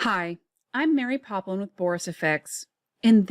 Hi, I'm Mary Poplin with Boris Effects. In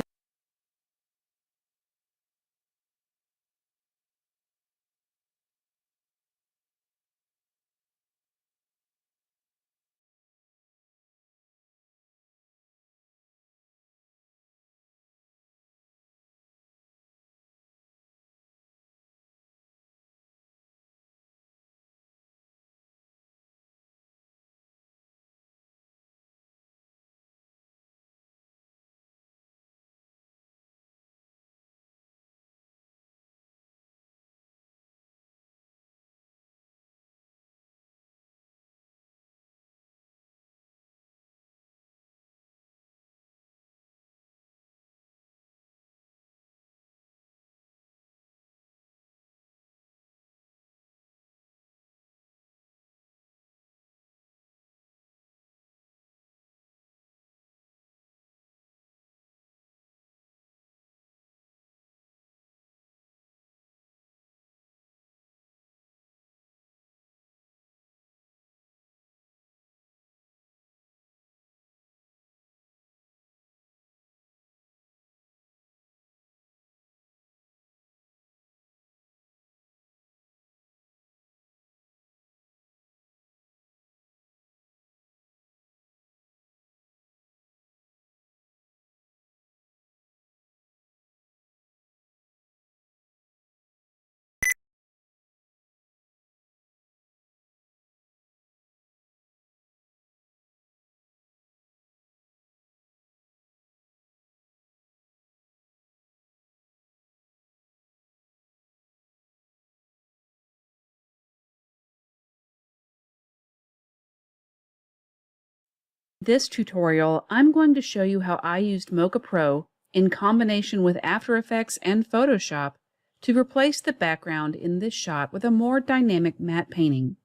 this tutorial, I'm going to show you how I used Mocha Pro in combination with After Effects and Photoshop to replace the background in this shot with a more dynamic matte painting.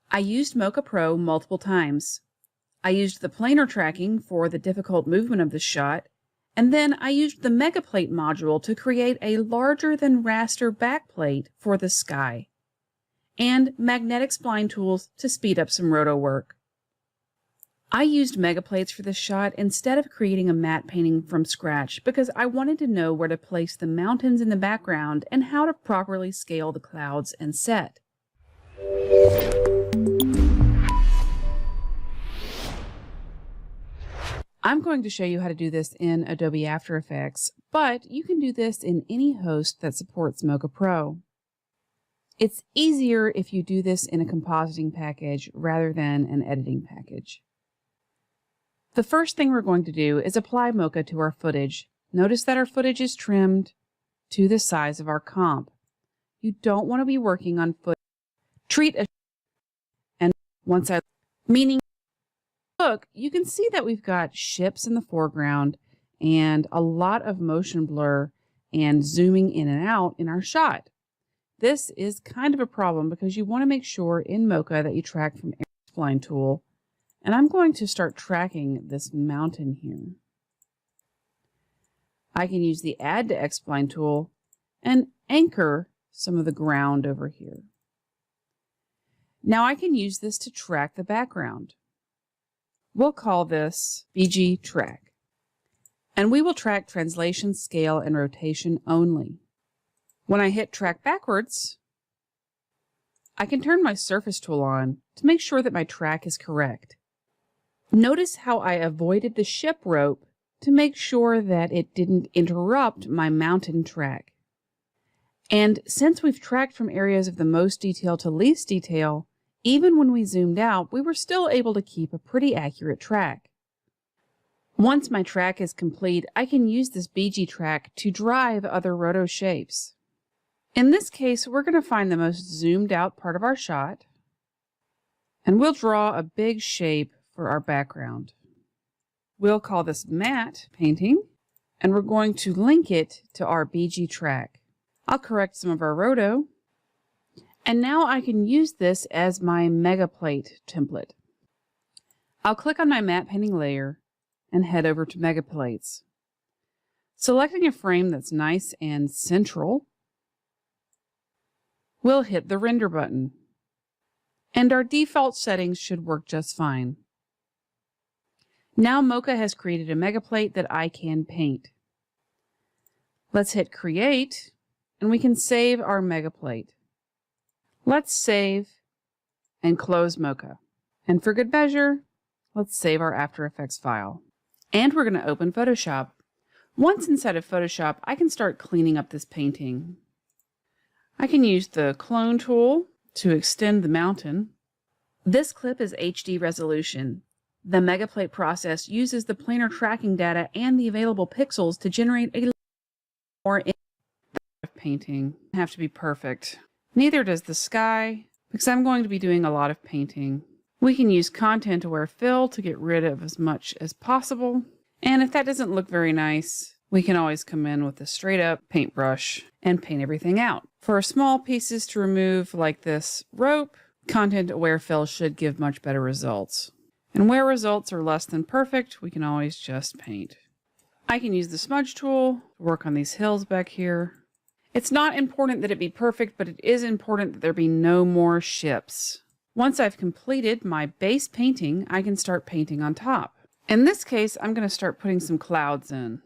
I used Mocha Pro multiple times. I used the planar tracking for the difficult movement of the shot, and then I used the Megaplate module to create a larger than raster backplate for the sky, and magnetic spline tools to speed up some roto work. I used Megaplates for this shot instead of creating a matte painting from scratch because I wanted to know where to place the mountains in the background and how to properly scale the clouds and set. I'm going to show you how to do this in Adobe After Effects, but you can do this in any host that supports Mocha Pro. It's easier if you do this in a compositing package rather than an editing package. The first thing we're going to do is apply Mocha to our footage. Notice that our footage is trimmed to the size of our comp. You don't want to be working on footage. Treat a and once meaning look, you can see that we've got ships in the foreground and a lot of motion blur and zooming in and out in our shot. This is kind of a problem because you want to make sure in Mocha that you track from Spline tool. And I'm going to start tracking this mountain here. I can use the Add to X-Spline tool and anchor some of the ground over here. Now I can use this to track the background. We'll call this BG Track. And we will track translation, scale, and rotation only. When I hit Track Backwards, I can turn my Surface tool on to make sure that my track is correct. Notice how I avoided the ship rope to make sure that it didn't interrupt my mountain track. And since we've tracked from areas of the most detail to least detail, even when we zoomed out, we were still able to keep a pretty accurate track. Once my track is complete, I can use this BG track to drive other roto shapes. In this case, we're going to find the most zoomed out part of our shot, and we'll draw a big shape for our background. We'll call this matte painting, and we're going to link it to our BG track. I'll correct some of our roto, and now I can use this as my Megaplate template. I'll click on my matte painting layer and head over to Megaplates. Selecting a frame that's nice and central, we'll hit the render button, and our default settings should work just fine. Now Mocha has created a mega plate that I can paint. Let's hit Create, and we can save our mega plate. Let's save and close Mocha. And for good measure, let's save our After Effects file. And we're going to open Photoshop. Once inside of Photoshop, I can start cleaning up this painting. I can use the clone tool to extend the mountain. This clip is HD resolution. The megaplate process uses the planar tracking data and the available pixels to generate a more painting. Have to be perfect. Neither does the sky, because I'm going to be doing a lot of painting. We can use content aware fill to get rid of as much as possible. And if that doesn't look very nice, we can always come in with a straight up paintbrush and paint everything out. For small pieces to remove like this rope, content aware fill should give much better results. And where results are less than perfect, we can always just paint. I can use the smudge tool to work on these hills back here. It's not important that it be perfect, but it is important that there be no more ships. Once I've completed my base painting, I can start painting on top. In this case, I'm going to start putting some clouds in.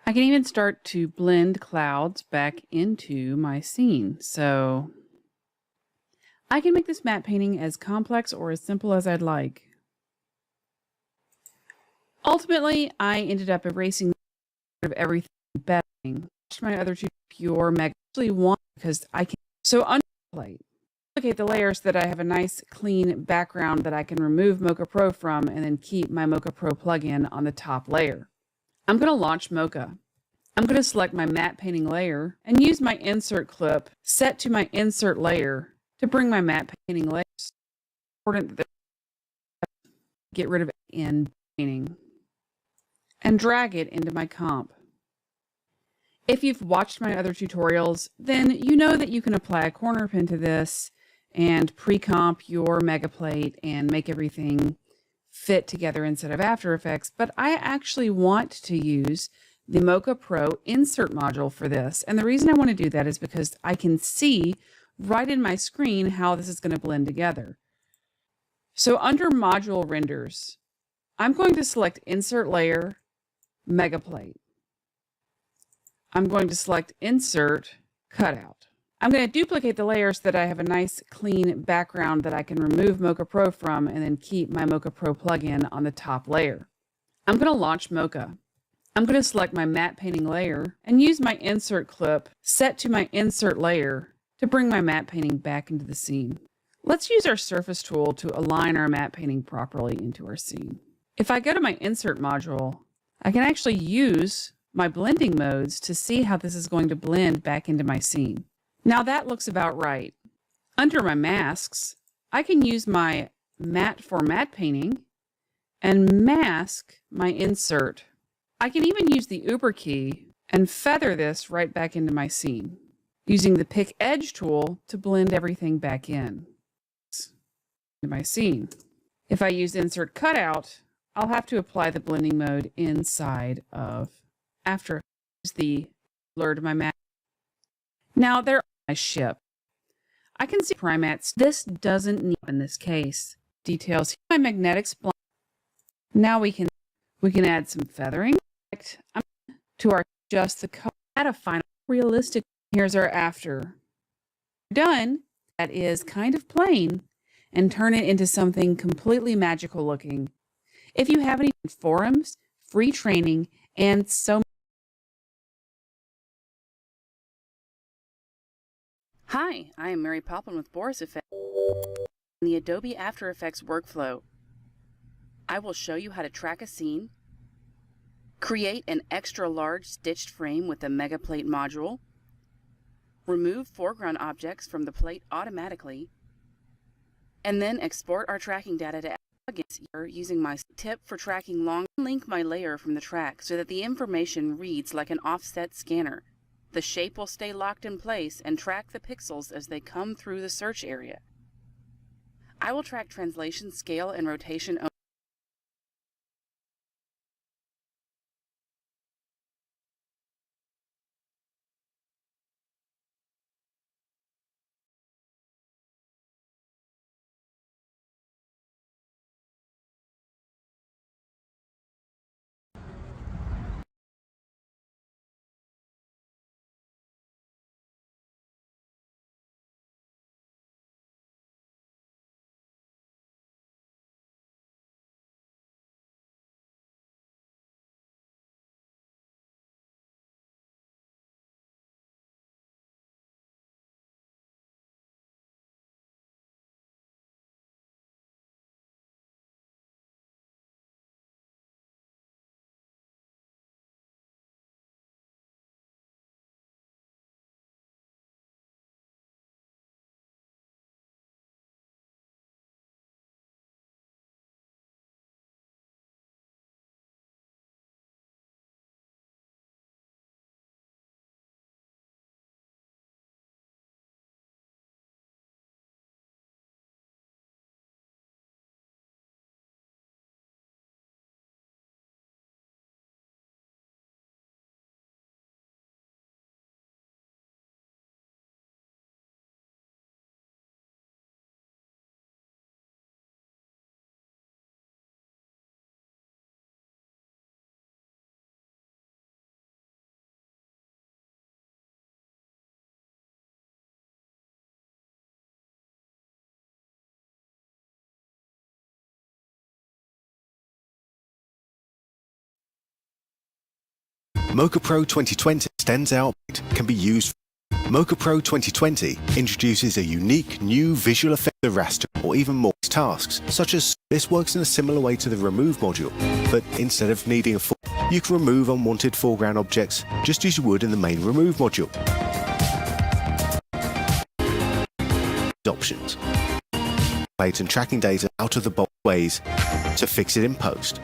I can even start to blend clouds back into my scene. So I can make this matte painting as complex or as simple as I'd like. Ultimately, I ended up erasing everything better. My other two pure mega actually one because I can underplate. Duplicate the layers so that I have a nice clean background that I can remove Mocha Pro from and then keep my Mocha Pro plugin on the top layer. I'm going to launch Mocha. I'm going to select my matte painting layer and use my insert clip set to my insert layer to bring my matte painting layers. It's important that get rid of it in painting and drag it into my comp. If you've watched my other tutorials, then you know that you can apply a corner pin to this and pre-comp your mega plate and make everything fit together inside of After Effects. But I actually want to use the Mocha Pro insert module for this. And the reason I want to do that is because I can see right in my screen how this is going to blend together. So under Module Renders, I'm going to select Insert Layer, Mega Plate. I'm going to select Insert, Cutout. I'm going to duplicate the layers so that I have a nice clean background that I can remove Mocha Pro from and then keep my Mocha Pro plugin on the top layer. I'm going to launch Mocha. I'm going to select my matte painting layer and use my insert clip set to my insert layer to bring my matte painting back into the scene. Let's use our surface tool to align our matte painting properly into our scene. If I go to my insert module, I can actually use my blending modes to see how this is going to blend back into my scene. Now that looks about right. Under my masks, I can use my matte for matte painting and mask my insert. I can even use the Uber key and feather this right back into my scene, using the Pick Edge tool to blend everything back in my scene. If I use Insert Cutout, I'll have to apply the blending mode inside of After Effects, the blur to my matte. Now there my ship. I can see primats. This doesn't need in this case. Details my magnetic spline. Now we can add some feathering to our just the color. Add a final realistic. Here's our after. Done. That is kind of plain and turn it into something completely magical looking. If you have any forums, free training, and so Hi, I am Mary Poplin with Boris Effects in the Adobe After Effects workflow. I will show you how to track a scene, create an extra large stitched frame with the Mega Plate module, remove foreground objects from the plate automatically, and then export our tracking data to plugins using my tip for tracking long. Link my layer from the track so that the information reads like an offset scanner. The shape will stay locked in place and track the pixels as they come through the search area. I will track translation, scale, and rotation Mocha Pro 2020 stands out, can be used. Mocha Pro 2020 introduces a unique new visual effect of raster or even more tasks, such as this works in a similar way to the remove module, but instead of needing a you can remove unwanted foreground objects just as you would in the main remove module. Options. Plate and tracking data out of the box ways to fix it in post.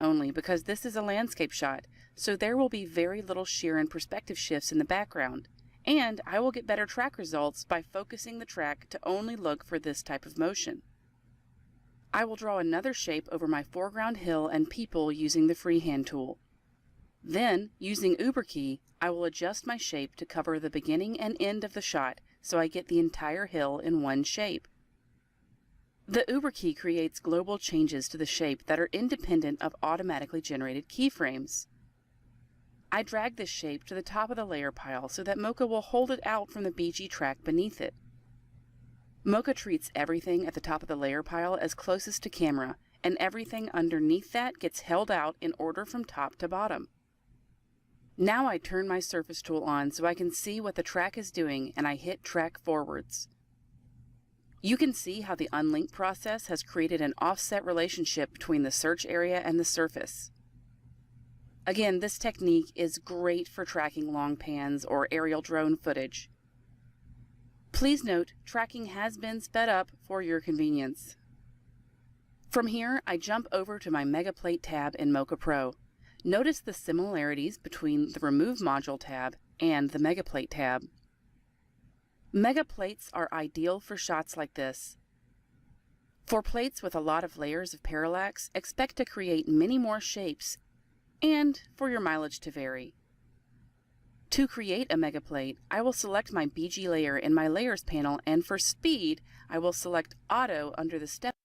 Only because this is a landscape shot, so there will be very little shear and perspective shifts in the background, and I will get better track results by focusing the track to only look for this type of motion. I will draw another shape over my foreground hill and people using the freehand tool. Then, using Uber key, I will adjust my shape to cover the beginning and end of the shot so I get the entire hill in one shape. The Uber key creates global changes to the shape that are independent of automatically generated keyframes. I drag this shape to the top of the layer pile so that Mocha will hold it out from the BG track beneath it. Mocha treats everything at the top of the layer pile as closest to camera, and everything underneath that gets held out in order from top to bottom. Now I turn my surface tool on so I can see what the track is doing, and I hit track forwards. You can see how the unlink process has created an offset relationship between the search area and the surface. Again, this technique is great for tracking long pans or aerial drone footage. Please note, tracking has been sped up for your convenience. From here, I jump over to my Mega Plate tab in Mocha Pro. Notice the similarities between the Remove Module tab and the Mega Plate tab. Mega plates are ideal for shots like this. For plates with a lot of layers of parallax, expect to create many more shapes and for your mileage to vary. To create a mega plate, I will select my BG layer in my Layers panel, and for speed, I will select Auto under the step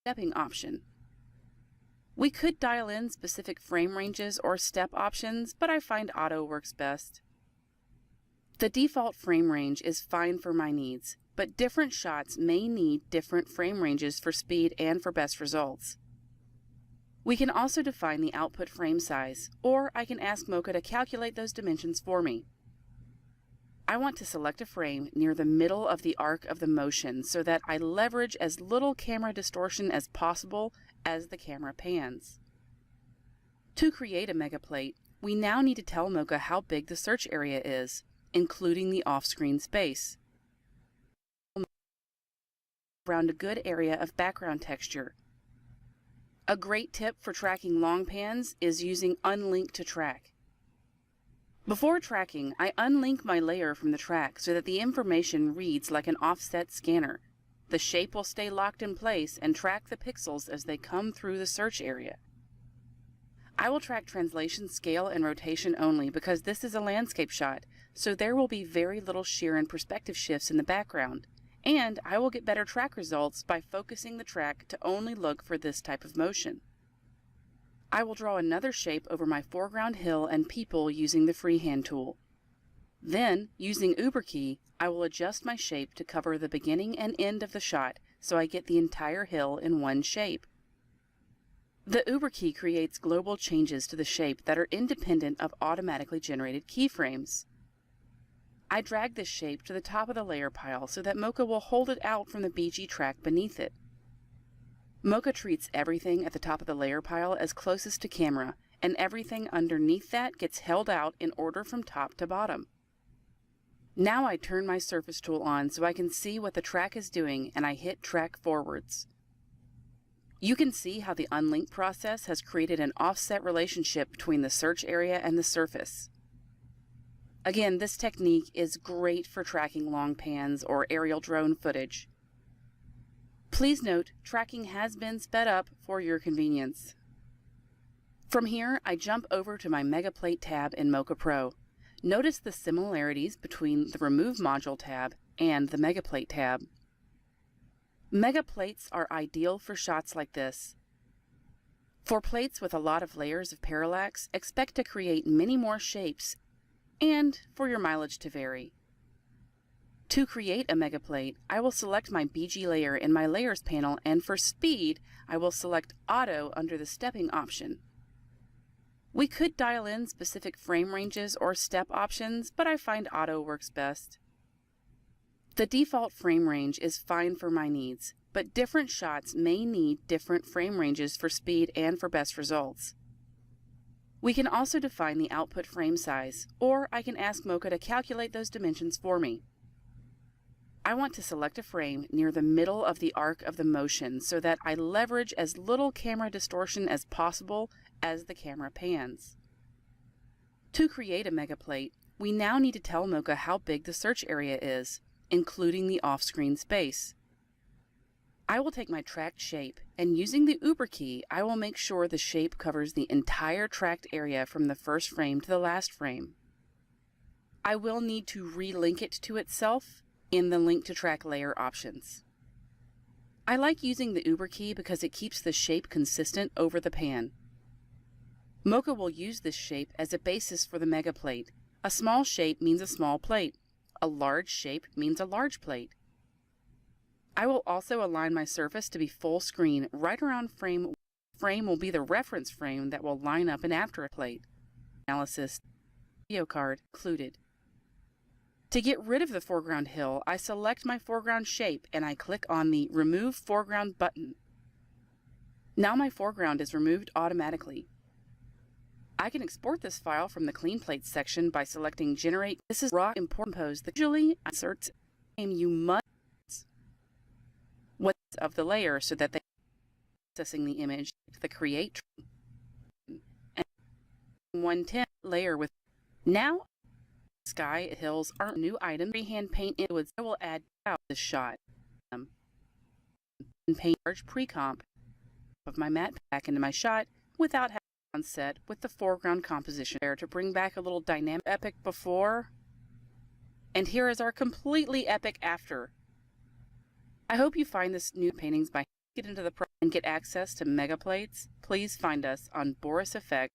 stepping option. We could dial in specific frame ranges or step options, but I find auto works best. The default frame range is fine for my needs, but different shots may need different frame ranges for speed and for best results. We can also define the output frame size, or I can ask Mocha to calculate those dimensions for me. I want to select a frame near the middle of the arc of the motion so that I leverage as little camera distortion as possible as the camera pans. To create a megaplate, we now need to tell Mocha how big the search area is, including the off-screen space. Around a good area of background texture. A great tip for tracking long pans is using unlink to track. Before tracking, I unlink my layer from the track so that the information reads like an offset scanner. The shape will stay locked in place and track the pixels as they come through the search area. I will track translation, scale, and rotation only because this is a landscape shot, so there will be very little shear and perspective shifts in the background, and I will get better track results by focusing the track to only look for this type of motion. I will draw another shape over my foreground hill and people using the freehand tool. Then, using Uber key, I will adjust my shape to cover the beginning and end of the shot so I get the entire hill in one shape. The Uber key creates global changes to the shape that are independent of automatically generated keyframes. I drag this shape to the top of the layer pile so that Mocha will hold it out from the BG track beneath it. Mocha treats everything at the top of the layer pile as closest to camera, and everything underneath that gets held out in order from top to bottom. Now I turn my surface tool on so I can see what the track is doing, and I hit track forwards. You can see how the unlink process has created an offset relationship between the search area and the surface. Again, this technique is great for tracking long pans or aerial drone footage. Please note, tracking has been sped up for your convenience. From here, I jump over to my Megaplate tab in Mocha Pro. Notice the similarities between the Remove Module tab and the Megaplate tab. Megaplates are ideal for shots like this. For plates with a lot of layers of parallax, expect to create many more shapes and for your mileage to vary. To create a megaplate, I will select my BG layer in my Layers panel, and for speed, I will select Auto under the stepping option. We could dial in specific frame ranges or step options, but I find Auto works best. The default frame range is fine for my needs, but different shots may need different frame ranges for speed and for best results. We can also define the output frame size, or I can ask Mocha to calculate those dimensions for me. I want to select a frame near the middle of the arc of the motion so that I leverage as little camera distortion as possible as the camera pans. To create a megaplate, we now need to tell Mocha how big the search area is, including the off-screen space. I will take my tracked shape, and using the Uber key, I will make sure the shape covers the entire tracked area from the first frame to the last frame. I will need to relink it to itself in the Link to Track layer options. I like using the Uber key because it keeps the shape consistent over the pan. Mocha will use this shape as a basis for the megaplate. A small shape means a small plate. A large shape means a large plate. I will also align my surface to be full screen right around frame. Frame will be the reference frame that will line up in After Plate. Analysis video card included. To get rid of the foreground hill, I select my foreground shape and I click on the Remove Foreground button. Now my foreground is removed automatically. I can export this file from the Clean Plates section by selecting Generate. This is raw import compose that usually inserts you must what of the layer so that they processing the image the create and 110 layer with now sky hills aren't new item freehand paint it would I will add out this shot and paint large pre-comp of my matte pack into my shot without having on set with the foreground composition there to bring back a little dynamic epic before, and here is our completely epic after. I hope you find this new paintings by get into the and get access to mega plates, please find us on Boris Effect.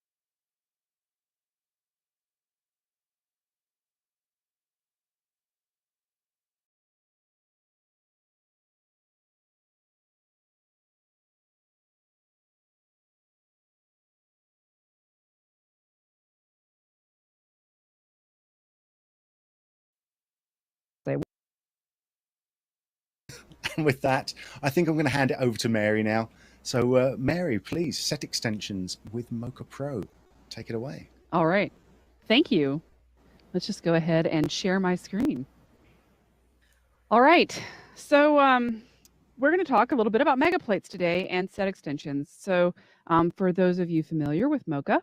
And with that, I think I'm going to hand it over to Mary now. So, Mary, please set extensions with Mocha Pro. Take it away. All right. Thank you. Let's just go ahead and share my screen. All right. So we're going to talk a little bit about mega plates today and set extensions. So for those of you familiar with Mocha,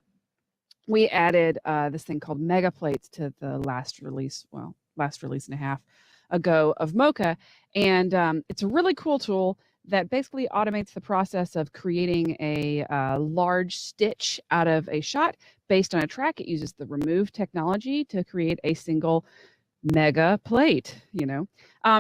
we added this thing called mega plates to the last release and a half ago of Mocha. And it's a really cool tool that basically automates the process of creating a large stitch out of a shot based on a track. It uses the remove technology to create a single mega plate,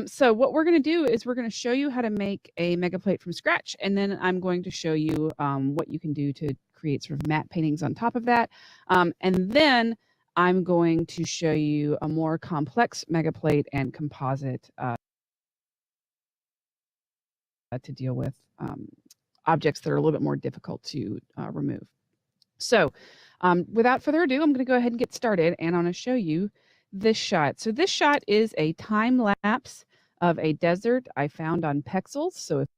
So what we're going to do is we're going to show you how to make a mega plate from scratch. And then I'm going to show you what you can do to create sort of matte paintings on top of that. And then I'm going to show you a more complex mega plate and composite to deal with objects that are a little bit more difficult to remove. So without further ado, I'm going to go ahead and get started, and I'm going to show you this shot. So this shot is a time lapse of a desert I found on Pexels. So if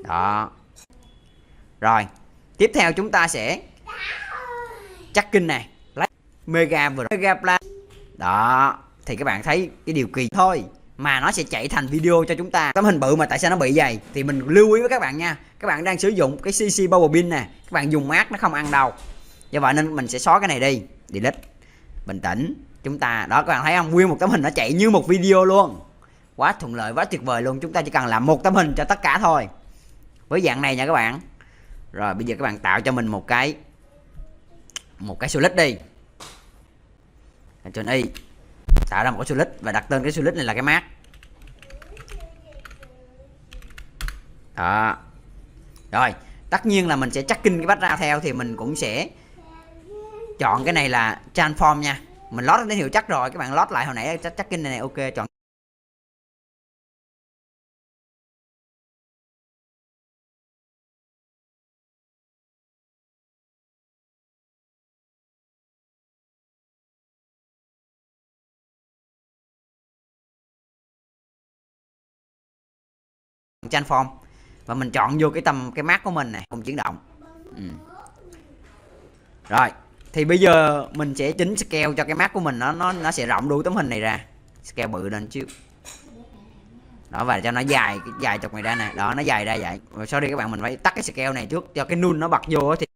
Đó. Rồi, tiếp theo chúng ta sẽ tracking này, lấy mega plan. Đó, thì các bạn thấy cái điều kỳ thôi mà nó sẽ chạy thành video cho chúng ta. Tấm hình bự mà tại sao nó bị vậy? Thì mình lưu ý với các bạn nha. Các bạn đang sử dụng cái CC Power Pin nè, các bạn dùng mát nó không ăn đâu. Do vậy nên mình sẽ xóa cái này đi, delete. Bình tĩnh, chúng ta đó, các bạn thấy không? Nguyên một tấm hình nó chạy như một video luôn. Quá thuận lợi, quá tuyệt vời luôn. Chúng ta chỉ cần làm một tấm hình cho tất cả thôi. Với dạng này nha các bạn. Rồi bây giờ các bạn tạo cho mình một cái solid đi. Trên y tạo ra một cái solid và đặt tên cái solid này là cái mát. Đó. Rồi, tất nhiên là mình sẽ tracking cái background theo, thì mình cũng sẽ chọn cái này là transform nha. Mình load đến hiệu chắc rồi, các bạn load lại hồi nãy tracking này ok, chọn transform và mình chọn vô cái mát của mình này, cùng chuyển động. Rồi, thì bây giờ mình sẽ chỉnh scale cho cái mát của mình, nó sẽ rộng đủ tấm hình này ra. Scale bự lên chứ. Đó, và cho nó dài chọc này ra nè. Đó, nó dài ra vậy. Rồi sorry các bạn, mình phải tắt cái scale này trước cho cái null nó bật vô thì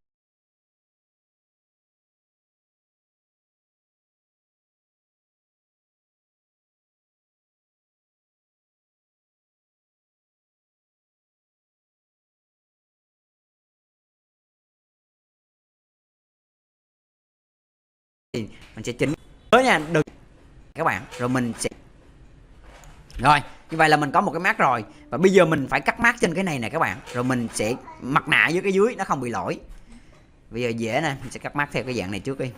mình sẽ chỉnh tới nha, đừng các bạn. Rồi mình sẽ rồi, như vậy là mình có một cái mát rồi. Và bây giờ mình phải cắt mát trên cái này nè các bạn. Rồi mình sẽ mặt nạ dưới cái dưới nó không bị lỗi. Bây giờ dễ nè, mình sẽ cắt mát theo cái dạng này trước đi.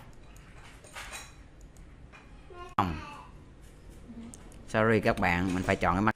Sorry các bạn, mình phải chọn cái mắt.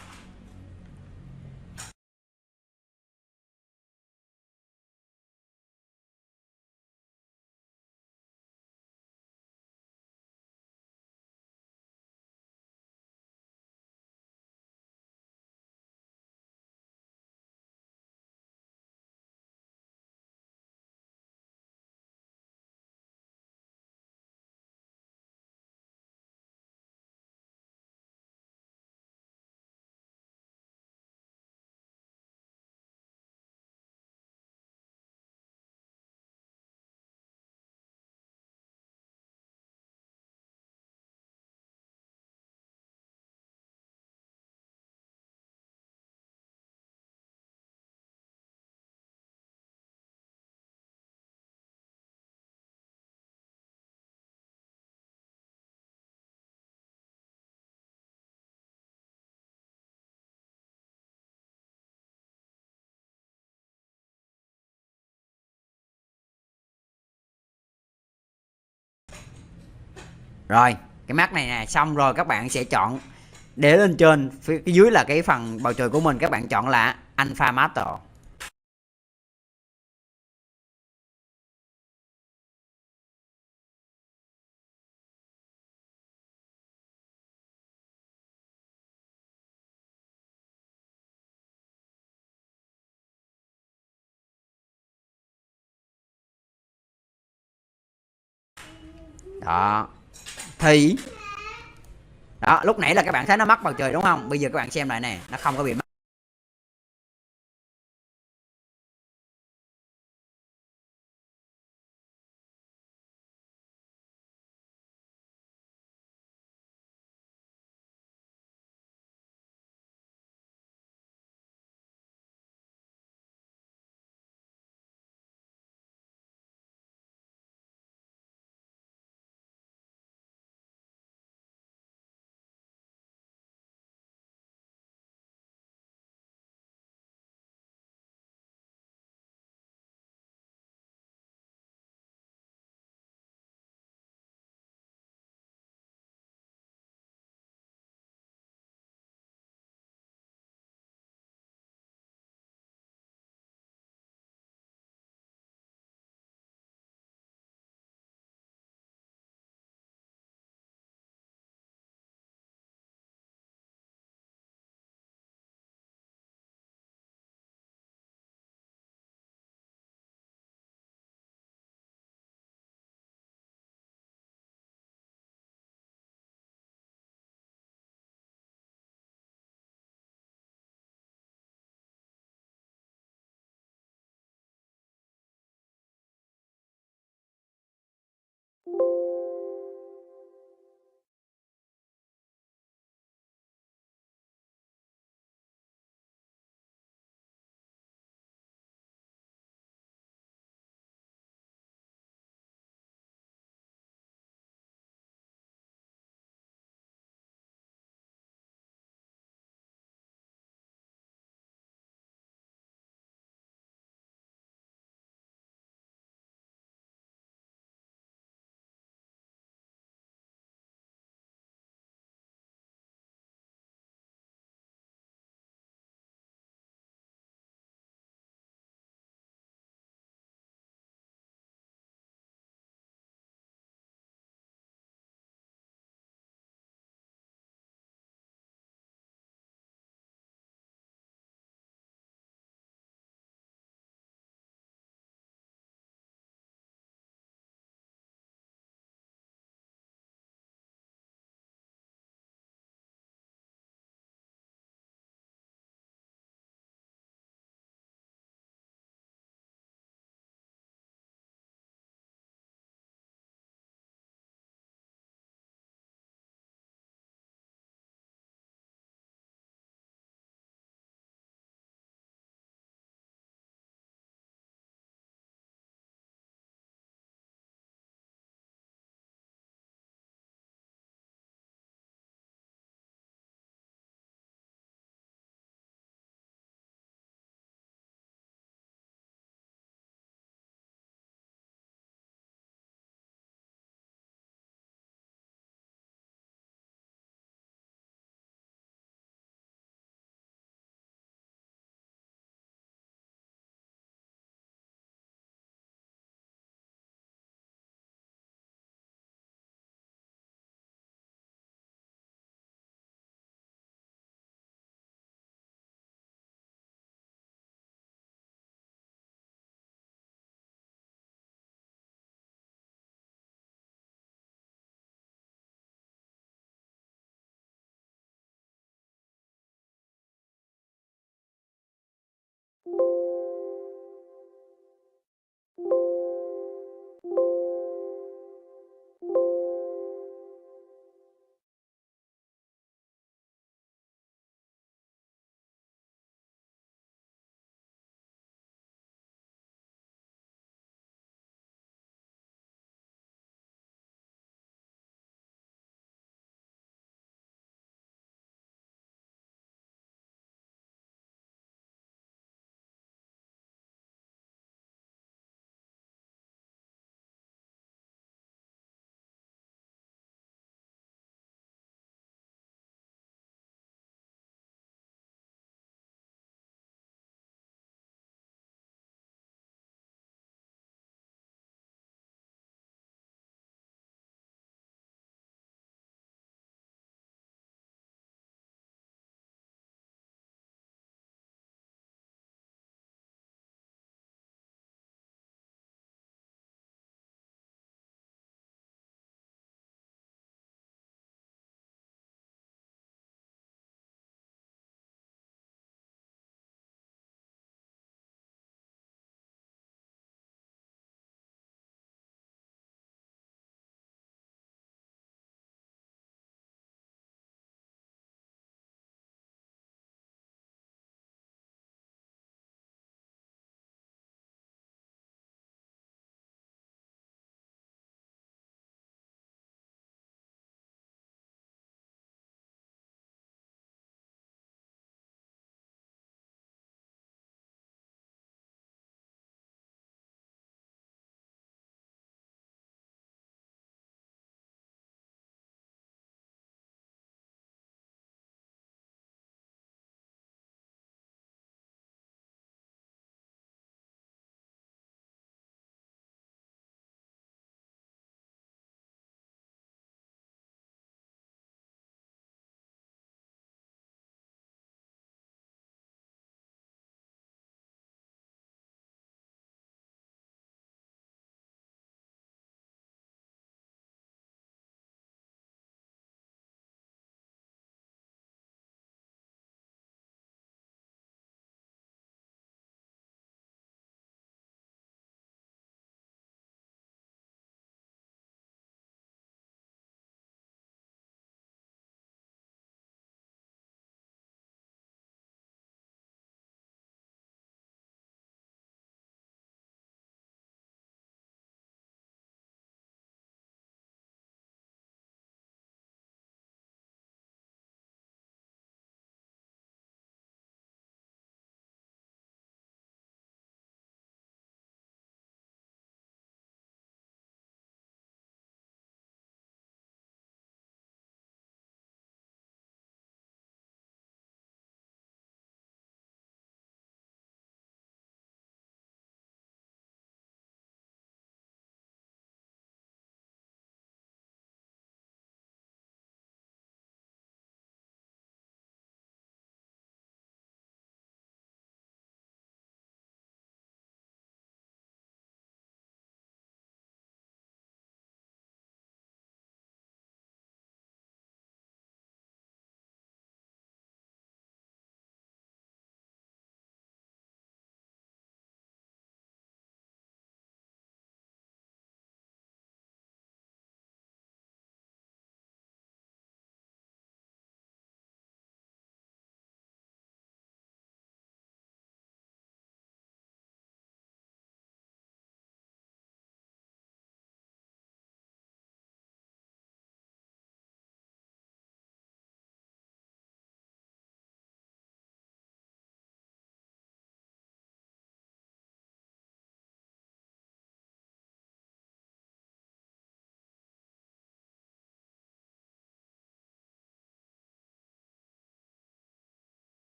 Rồi, cái mắt này nè, xong rồi các bạn sẽ chọn để lên trên, phía dưới là cái phần bầu trời của mình, các bạn chọn là Alpha Master. Đó. Thì đó, lúc nãy là các bạn thấy nó mắc bầu trời đúng không? Bây giờ các bạn xem lại nè, nó không có bị mắc.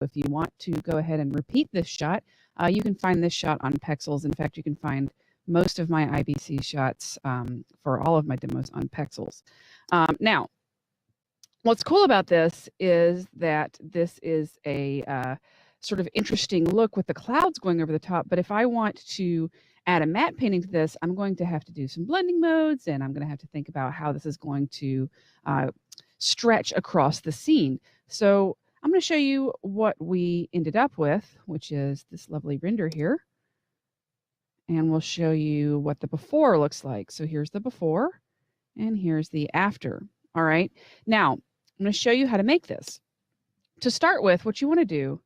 If you want to go ahead and repeat this shot, you can find this shot on Pexels. In fact, you can find most of my IBC shots for all of my demos on Pexels. Now, what's cool about this is that this is a sort of interesting look with the clouds going over the top. But if I want to add a matte painting to this, I'm going to have to do some blending modes, and I'm going to have to think about how this is going to stretch across the scene. So I'm going to show you what we ended up with, which is this lovely render here. And we'll show you what the before looks like. So here's the before, and here's the after. All right. Now, I'm going to show you how to make this. To start with, what you want to do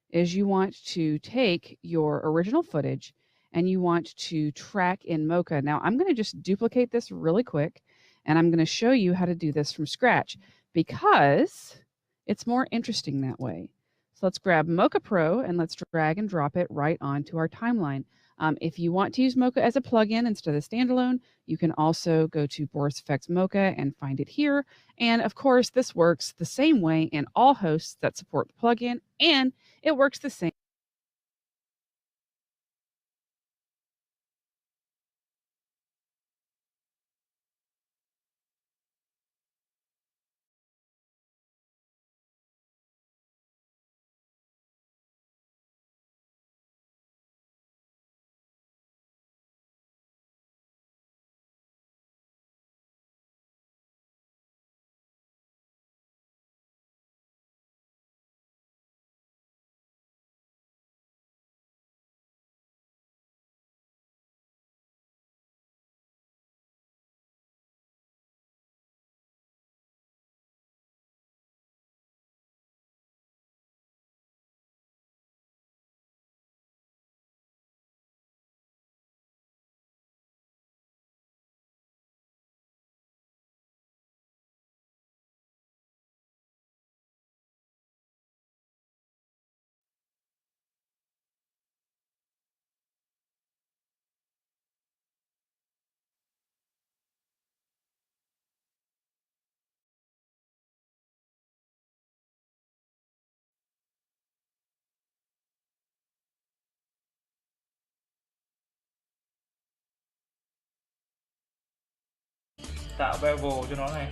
is you want to take your original footage and you want to track in Mocha. Now, I'm going to just duplicate this really quick, and I'm going to show you how to do this from scratch because it's more interesting that way. So let's grab Mocha Pro and let's drag and drop it right onto our timeline. If you want to use Mocha as a plugin instead of standalone, you can also go to Boris FX Mocha and find it here. And of course, this works the same way in all hosts that support the plugin, and it works the same. Tạo bevel cho nó này.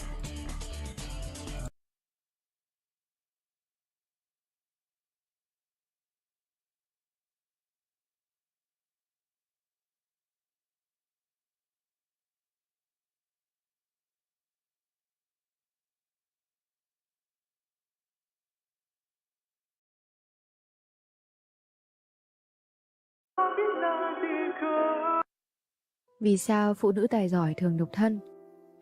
Vì sao phụ nữ tài giỏi thường độc thân?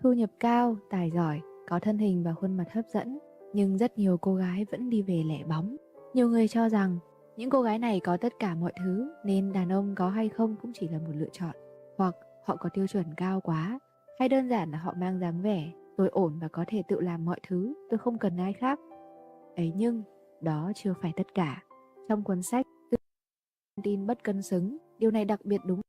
Thu nhập cao, tài giỏi, có thân hình và khuôn mặt hấp dẫn, nhưng rất nhiều cô gái vẫn đi về lẻ bóng. Nhiều người cho rằng những cô gái này có tất cả mọi thứ nên đàn ông có hay không cũng chỉ là một lựa chọn. Hoặc họ có tiêu chuẩn cao quá, hay đơn giản là họ mang dáng vẻ tôi ổn và có thể tự làm mọi thứ, tôi không cần ai khác. Ấy nhưng, đó chưa phải tất cả. Trong cuốn sách Thông tin bất cân xứng, điều này đặc biệt đúng.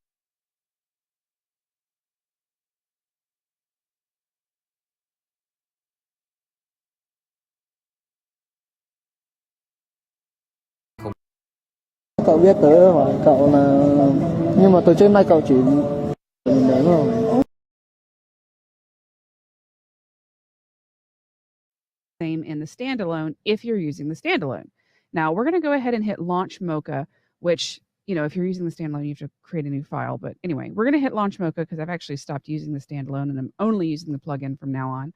Cậu biết tớ hỏi cậu là, nhưng mà từ trên nay cậu chỉ mình đấy rồi. Same in the standalone if you're using the standalone. Now we're going to go ahead and hit launch Mocha, which, you know, if you're using the standalone, you have to create a new file. But anyway, we're going to hit launch Mocha because I've actually stopped using the standalone and I'm only using the plugin from now on.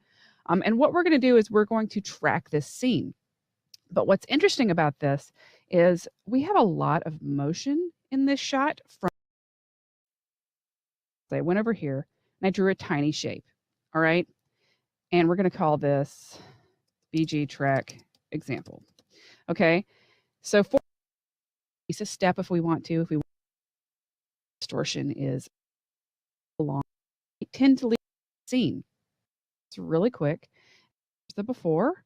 And what we're going to do is we're going to track this scene. But what's interesting about this is we have a lot of motion in this shot. From I went over here and I drew a tiny shape. All right. And we're going to call this BG track example. Okay. So for a step, if we want to, distortion is long, we tend to leave the scene. It's really quick. Here's the before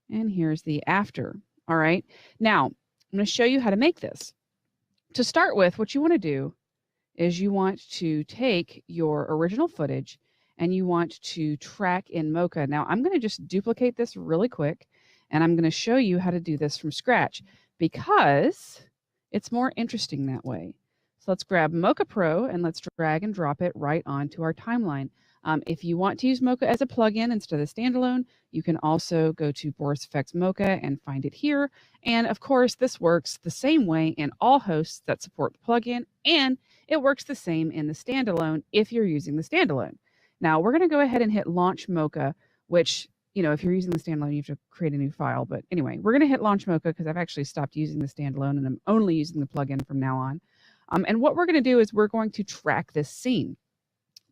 and here's the after. All right. Now I'm going to show you how to make this. To start with, what you want to do is you want to take your original footage and you want to track in Mocha. Now I'm going to just duplicate this really quick, and I'm going to show you how to do this from scratch because it's more interesting that way. So let's grab Mocha Pro and let's drag and drop it right onto our timeline. If you want to use Mocha as a plugin instead of standalone, you can also go to Boris Effects Mocha and find it here. And of course, this works the same way in all hosts that support the plugin, and it works the same in the standalone if you're using the standalone. Now we're going to go ahead and hit Launch Mocha, which, you know, if you're using the standalone, you have to create a new file. But anyway, we're going to hit Launch Mocha because I've actually stopped using the standalone and I'm only using the plugin from now on. And what we're going to do is we're going to track this scene.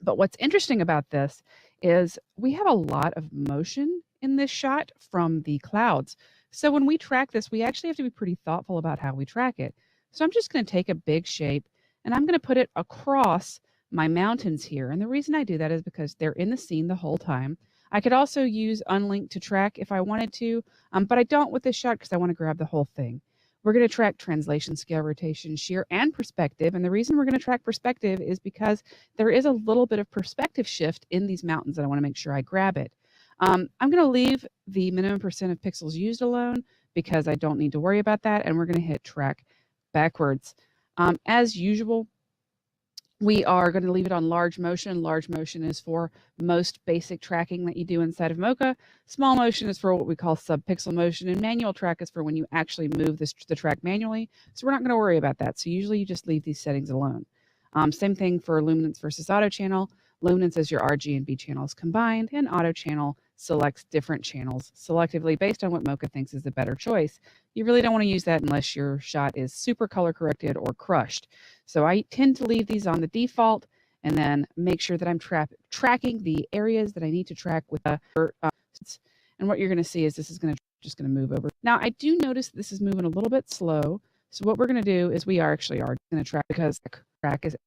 But what's interesting about this is we have a lot of motion in this shot from the clouds. So when we track this, we actually have to be pretty thoughtful about how we track it. So I'm just going to take a big shape and I'm going to put it across my mountains here. And the reason I do that is because they're in the scene the whole time. I could also use unlink to track if I wanted to, but I don't with this shot because I want to grab the whole thing. We're going to track translation, scale, rotation, shear, and perspective. And the reason we're going to track perspective is because there is a little bit of perspective shift in these mountains, and I want to make sure I grab it. I'm going to leave the minimum percent of pixels used alone because I don't need to worry about that. And we're going to hit track backwards. As usual, we are going to leave it on large motion. Large motion is for most basic tracking that you do inside of Mocha. Small motion is for what we call subpixel motion, and manual track is for when you actually move the track manually. So we're not going to worry about that. So usually you just leave these settings alone. Same thing for luminance versus auto channel. Luminance is your RG and B channels combined, and auto channel selects different channels selectively based on what Mocha thinks is the better choice. You really don't want to use that unless your shot is super color corrected or crushed. So I tend to leave these on the default and then make sure that I'm tracking the areas that I need to track with and what you're going to see is this is just going to move over. Now I do notice this is moving a little bit slow. So what we're going to do is we are going to track because the track is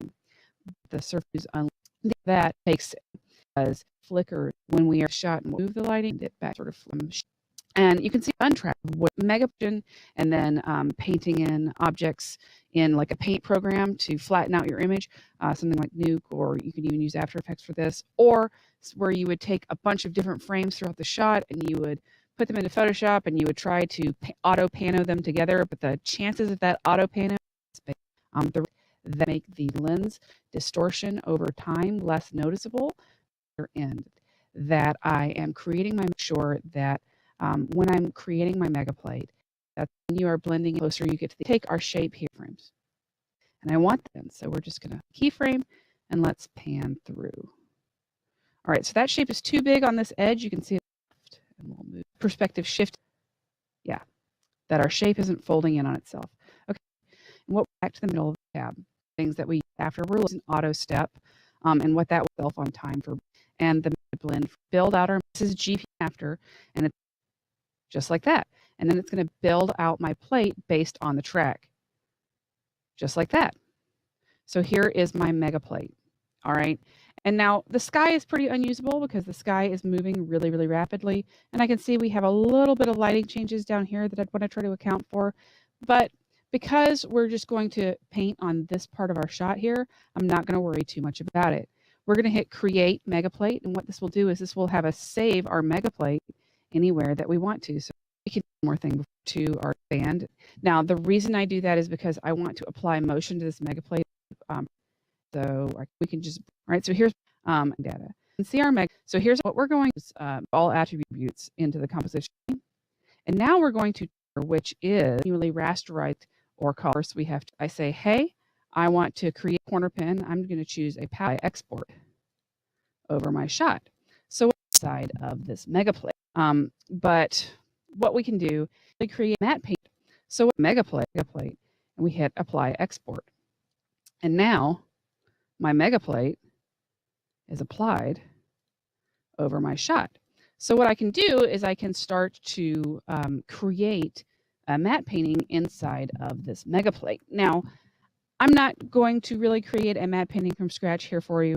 the surface is that takes as flicker when we are shot and move the lighting it back sort of and you can see untrack with megapixel and then painting in objects in like a paint program to flatten out your image, something like Nuke, or you can even use After Effects for this, or where you would take a bunch of different frames throughout the shot and you would put them into Photoshop and you would try to auto pano them together, but the chances of that auto pano that make the lens distortion over time less noticeable. And that I am creating my sure that when I'm creating my mega plate, that when you are blending closer, you get to take our shape here frames, and I want them. So we're just going to keyframe and let's pan through. All right, so that shape is too big on this edge. You can see it, and we'll move perspective shift. Yeah, that our shape isn't folding in on itself. Okay, and what back to the middle of the tab. Things that we after we're looking auto step, and what that will self on time for, and the blend build out our this is GP after, and it's just like that, and then it's going to build out my plate based on the track, just like that. So here is my mega plate. All right, and now the sky is pretty unusable because the sky is moving really, really rapidly, and I can see we have a little bit of lighting changes down here that I'd want to try to account for, but because we're just going to paint on this part of our shot here, I'm not going to worry too much about it. We're going to hit Create Mega Plate, and what this will do is this will have us save our mega plate anywhere that we want to. So we can do more thing to our band. Now, the reason I do that is because I want to apply motion to this mega plate. So we can just, all right, so here's data. And see our mega. So here's what we're going to all attributes into the composition. And now we're going to, which is manually rasterized or color. So we have to, I say, hey, I want to create a corner pin. I'm going to choose a palette export over my shot. So inside of this mega plate. But what we can do is create matte paint. So mega plate, and we hit apply export. And now my mega plate is applied over my shot. So what I can do is I can start to create a matte painting inside of this mega plate. Now, I'm not going to really create a matte painting from scratch here for you,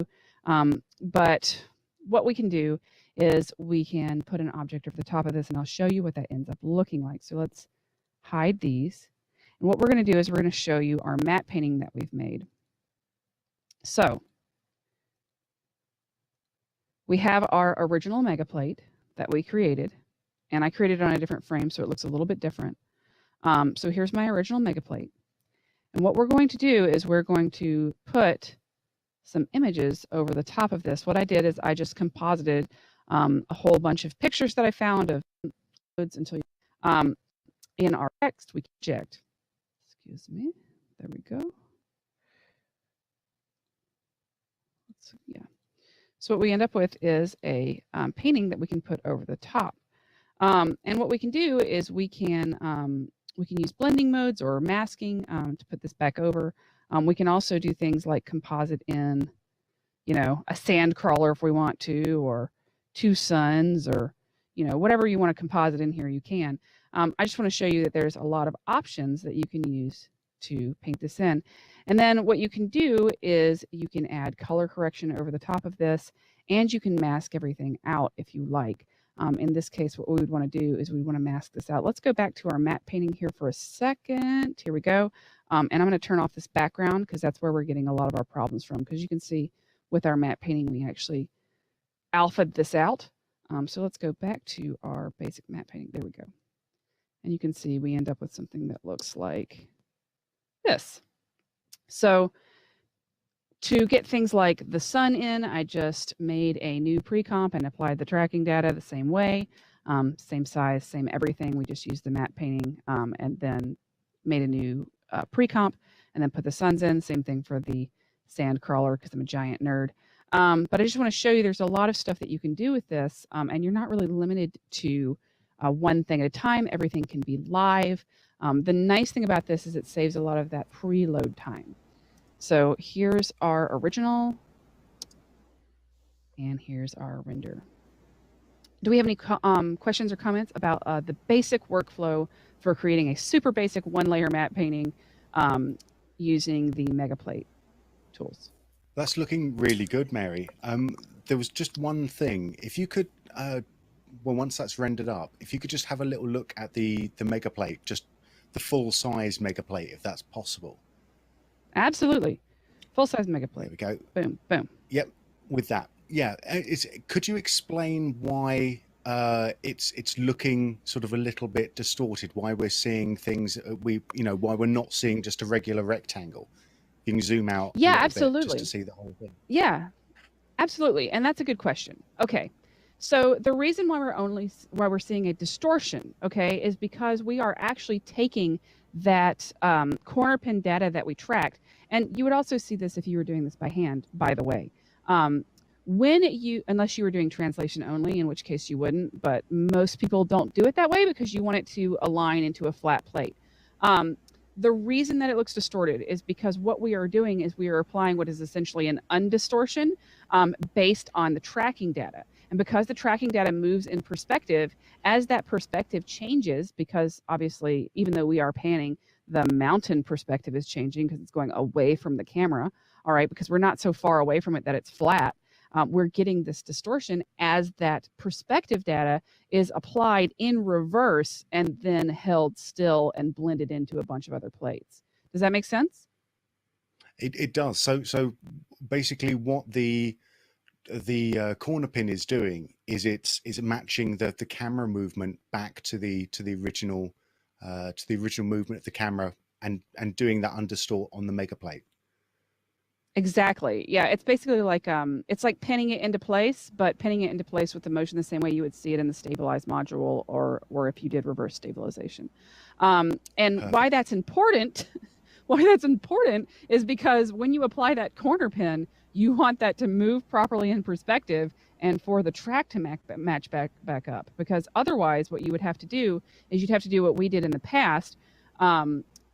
but what we can do is we can put an object over the top of this, and I'll show you what that ends up looking like. So let's hide these. And what we're going to do is we're going to show you our matte painting that we've made. So we have our original mega plate that we created, and I created it on a different frame, so it looks a little bit different. So here's my original mega plate. And what we're going to do is we're going to put some images over the top of this. What I did is I just composited a whole bunch of pictures that I found of until in our text we project. Excuse me. There we go. Yeah. So what we end up with is a painting that we can put over the top. And what we can do is we can use blending modes or masking to put this back over. We can also do things like composite in, a sand crawler if we want to, or two suns, or, whatever you want to composite in here, you can. I just want to show you that there's a lot of options that you can use to paint this in. And then what you can do is you can add color correction over the top of this, and you can mask everything out if you like. In this case, what we would want to do is we want to mask this out. Let's go back to our matte painting here for a second. Here we go. And I'm going to turn off this background because that's where we're getting a lot of our problems from. Because you can see with our matte painting, we actually alpha'd this out. So let's go back to our basic matte painting. There we go. And you can see we end up with something that looks like this. So to get things like the sun in, I just made a new pre-comp and applied the tracking data the same way, same size, same everything. We just used the matte painting and then made a new pre-comp and then put the suns in. Same thing for the sand crawler because I'm a giant nerd. But I just want to show you there's a lot of stuff that you can do with this, and you're not really limited to one thing at a time. Everything can be live. The nice thing about this is it saves a lot of that preload time. So here's our original, and here's our render. Do we have any questions or comments about the basic workflow for creating a super basic one-layer matte painting using the MegaPlate tools? That's looking really good, Mary. There was just one thing. If you could, once that's rendered up, if you could just have a little look at the MegaPlate, just the full-size MegaPlate, if that's possible. Absolutely. Full-size MegaPlate. There we go. Boom, boom. Yep, with that. Yeah, could you explain why it's looking sort of a little bit distorted? Why we're seeing things why we're not seeing just a regular rectangle? You can zoom out. Yeah, a absolutely. bit just to see the whole thing. Yeah, absolutely, and that's a good question. Okay, so the reason why we're seeing a distortion, okay, is because we are actually taking that corner pin data that we tracked, and you would also see this if you were doing this by hand, by the way. Unless you were doing translation only, in which case you wouldn't, but most people don't do it that way because you want it to align into a flat plate. The reason that it looks distorted is because what we are doing is we are applying what is essentially an undistortion based on the tracking data. And because the tracking data moves in perspective, as that perspective changes, because obviously, even though we are panning, the mountain perspective is changing because it's going away from the camera, all right, because we're not so far away from it that it's flat. We're getting this distortion as that perspective data is applied in reverse and then held still and blended into a bunch of other plates. Does that make sense? It does. So basically, what the corner pin is doing is it's matching the camera movement back to the original movement of the camera and doing that undistort on the MegaPlate. Exactly. Yeah, it's basically like it's like pinning it into place, but pinning it into place with the motion the same way you would see it in the stabilized module or if you did reverse stabilization. And why that's important, is because when you apply that corner pin, you want that to move properly in perspective and for the track to match back up. Because otherwise, what you would have to do is you'd have to do what we did in the past,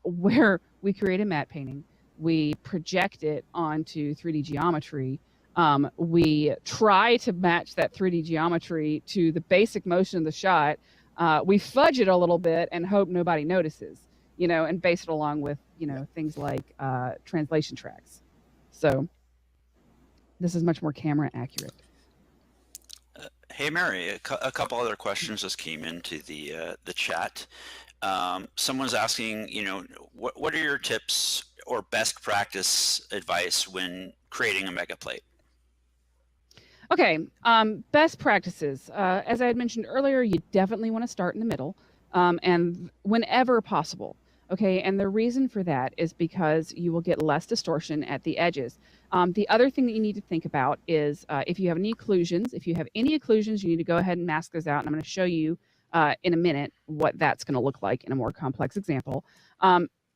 where we create a matte painting. We project it onto 3D geometry. We try to match that 3D geometry to the basic motion of the shot. We fudge it a little bit and hope nobody notices, and base it along with, things like translation tracks. So this is much more camera accurate. Hey, Mary, a couple other questions just came into the chat. Someone's asking, what are your tips or best practice advice when creating a MegaPlate? Okay, best practices. As I had mentioned earlier, you definitely want to start in the middle. and whenever possible. Okay, and the reason for that is because you will get less distortion at the edges. The other thing that you need to think about is if you have any occlusions. If you have any occlusions, you need to go ahead and mask those out. And I'm going to show you in a minute what that's going to look like in a more complex example.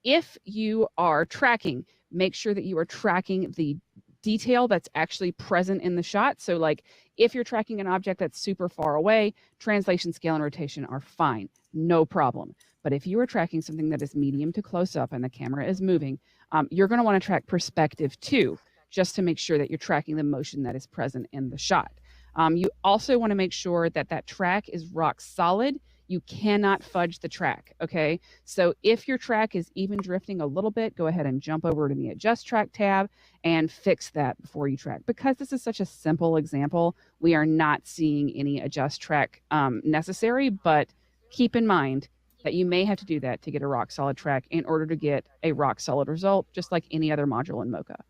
If you are tracking, make sure that you are tracking the detail that's actually present in the shot. So like if you're tracking an object that's super far away, translation, scale, and rotation are fine, no problem. But if you are tracking something that is medium to close up and the camera is moving, you're going to want to track perspective too, just to make sure that you're tracking the motion that is present in the shot. You also want to make sure that that track is rock solid. You cannot fudge the track, okay? So if your track is even drifting a little bit, go ahead and jump over to the Adjust Track tab and fix that before you track. Because this is such a simple example, we are not seeing any Adjust Track necessary, but keep in mind that you may have to do that to get a rock solid track in order to get a rock solid result, just like any other module in Mocha.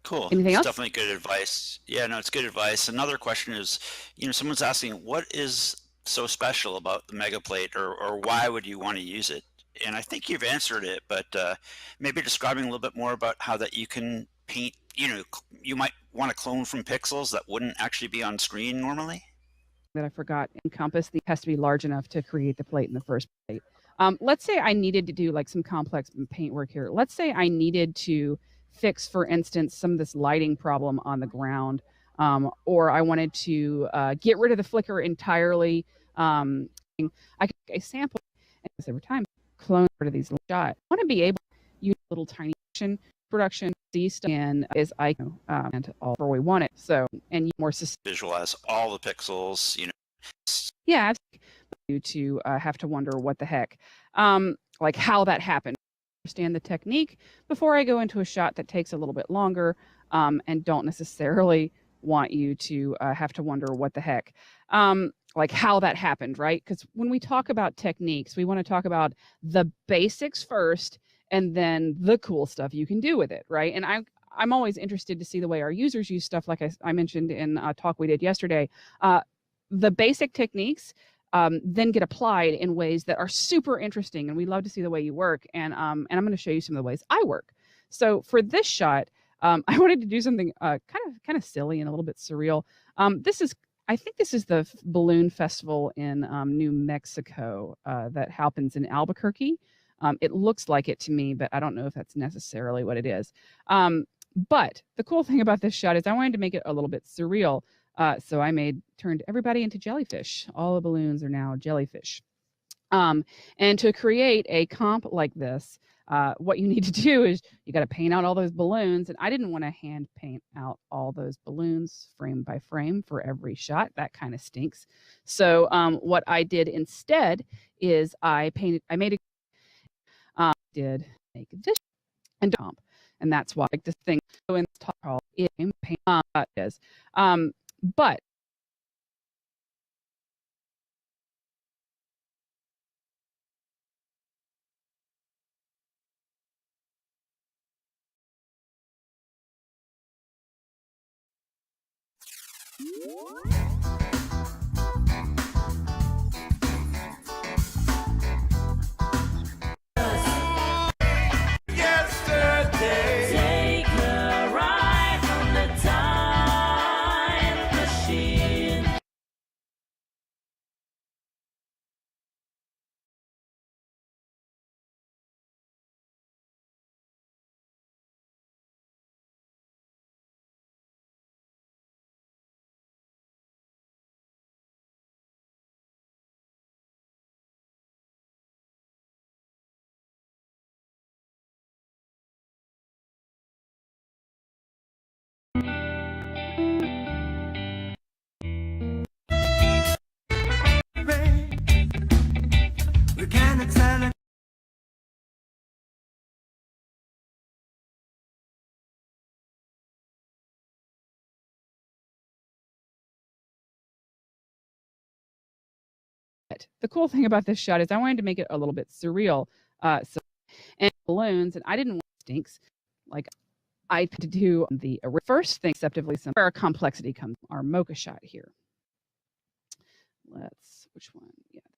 Cool. Anything It's else? definitely good advice. Yeah, no, it's good advice. Another question is, someone's asking, what is so special about the Mega Plate, or why would you want to use it? And I think you've answered it, but maybe describing a little bit more about how that you can paint, you might want to clone from pixels that wouldn't actually be on screen normally. That I forgot, encompass the has to be large enough to create the plate in the first place. Let's say I needed to do like some complex paint work here. Let's say I needed to fix, for instance, some of this lighting problem on the ground, or I wanted to get rid of the flicker entirely. I could take a sample and over time clone part of these shots. I want to be able to use little tiny production stuff and as I and all where we want it. So and more Visualize all the pixels, Yeah, you to have to wonder what the heck, like how that happened. Understand the technique before I go into a shot that takes a little bit longer, and don't necessarily want you to have to wonder what the heck, like how that happened, right? Because when we talk about techniques, we want to talk about the basics first, and then the cool stuff you can do with it, right? And I'm always interested to see the way our users use stuff, like I mentioned in a talk we did yesterday. The basic techniques then get applied in ways that are super interesting, and we love to see the way you work. And I'm going to show you some of the ways I work. So for this shot, I wanted to do something kind of silly and a little bit surreal. I think this is the balloon festival in New Mexico that happens in Albuquerque. It looks like it to me, but I don't know if that's necessarily what it is. But the cool thing about this shot is I wanted to make it a little bit surreal. So I turned everybody into jellyfish. All the balloons are now jellyfish. And to create a comp like this, what you need to do is you got to paint out all those balloons. And I didn't want to hand paint out all those balloons frame by frame for every shot. That kind of stinks. So what I did instead is did make this and comp. And that's why this thing in this talk called paint is. But the cool thing about this shot is I wanted to make it a little bit surreal. And balloons, and I didn't want stinks. Like I had to do the first thing acceptably simple. Where our complexity comes, our Mocha shot here. Let's which one? Yeah,